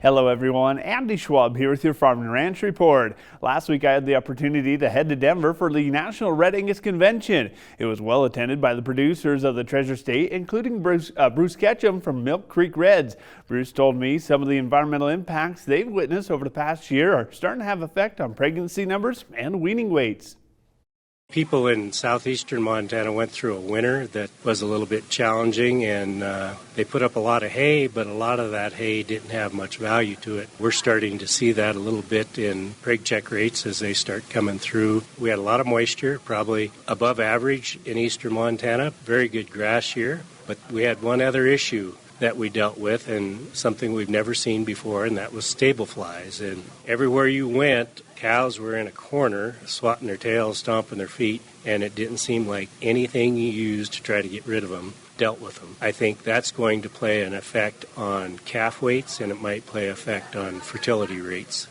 Hello everyone, Andy Schwab here with your Farm and Ranch Report. Last week I had the opportunity to head to Denver for the National Red Angus Convention. It was well attended by the producers of the Treasure State, including Bruce Ketchum from Milk Creek Reds. Bruce told me some of the environmental impacts they've witnessed over the past year are starting to have effect on pregnancy numbers and weaning weights. People in southeastern Montana went through a winter that was a little bit challenging, and they put up a lot of hay, but a lot of that hay didn't have much value to it. We're starting to see that a little bit in preg check rates as they start coming through. We had a lot of moisture, probably above average in eastern Montana, very good grass year, but we had one other issue that we dealt with, and something we've never seen before, and that was stable flies. And everywhere you went, cows were in a corner, swatting their tails, stomping their feet, and it didn't seem like anything you used to try to get rid of them dealt with them. I think that's going to play an effect on calf weights, and it might play effect on fertility rates.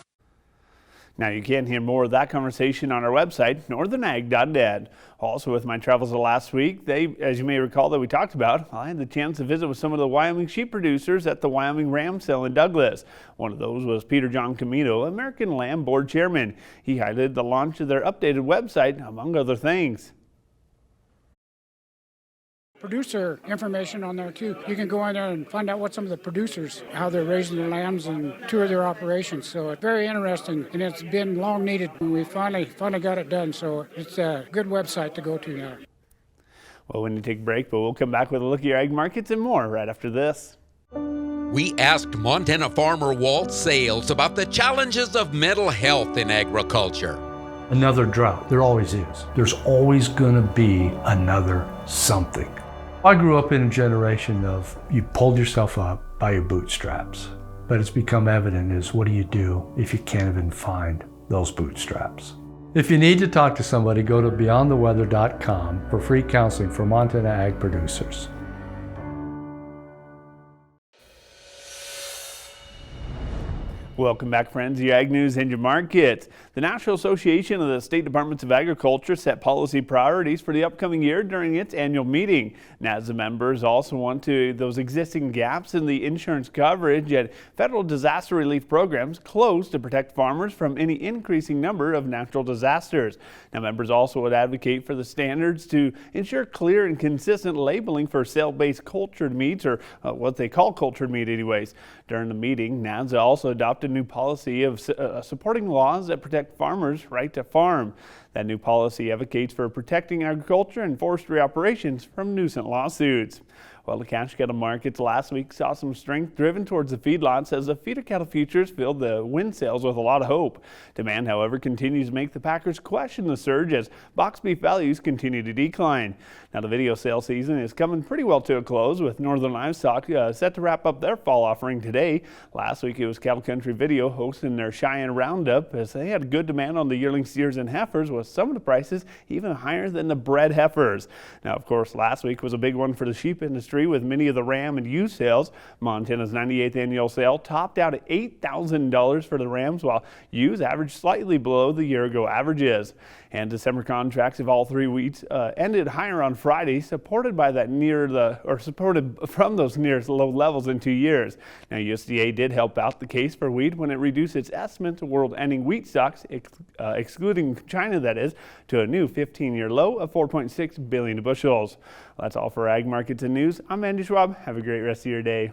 Now you can hear more of that conversation on our website, northernag.net. Also, with my travels of last week, as you may recall that we talked about, I had the chance to visit with some of the Wyoming sheep producers at the Wyoming Ram Sale in Douglas. One of those was Peter John Camino, American Lamb Board Chairman. He highlighted the launch of their updated website, among other things. Producer information on there too. You can go in there and find out what some of the producers, how they're raising their lambs and tour their operations. So it's very interesting, and it's been long needed. We finally got it done, so it's a good website to go to now. Well, we need to take a break, but we'll come back with a look at your ag markets and more right after this. We asked Montana farmer Walt Sales about the challenges of mental health in agriculture. Another drought, there always is. There's always gonna be another something. I grew up in a generation of you pulled yourself up by your bootstraps, but it's become evident is what do you do if you can't even find those bootstraps? If you need to talk to somebody, go to beyondtheweather.com for free counseling for Montana ag producers. Welcome back, friends, to your Ag News and your markets. The National Association of the State Departments of Agriculture set policy priorities for the upcoming year during its annual meeting. NASDA members also want to those existing gaps in the insurance coverage and federal disaster relief programs closed to protect farmers from any increasing number of natural disasters. Now, members also would advocate for the standards to ensure clear and consistent labeling for cell-based cultured meats, or what they call cultured meat anyways. During the meeting, NASDA also adopted a new policy of supporting laws that protect farmers' right to farm. That new policy advocates for protecting agriculture and forestry operations from nuisance lawsuits. Well, the cash cattle markets last week saw some strength driven towards the feedlots as the feeder cattle futures filled the wind sales with a lot of hope. Demand, however, continues to make the packers question the surge as box beef values continue to decline. Now, the video sale season is coming pretty well to a close, with Northern Livestock set to wrap up their fall offering today. Last week it was Cattle Country Video hosting their Cheyenne Roundup, as they had good demand on the yearling steers and heifers, with some of the prices even higher than the bred heifers. Now, of course, last week was a big one for the sheep industry, with many of the ram and ewe sales. Montana's 98th annual sale topped out at $8,000 for the rams, while ewes averaged slightly below the year-ago averages. And December contracts of all three wheats ended higher on Friday, supported from those nearest low levels in 2 years. Now, USDA did help out the case for wheat when it reduced its estimate to world-ending wheat stocks, excluding China, that is, to a new 15-year low of 4.6 billion bushels. That's all for Ag Markets and News. I'm Andy Schwab. Have a great rest of your day.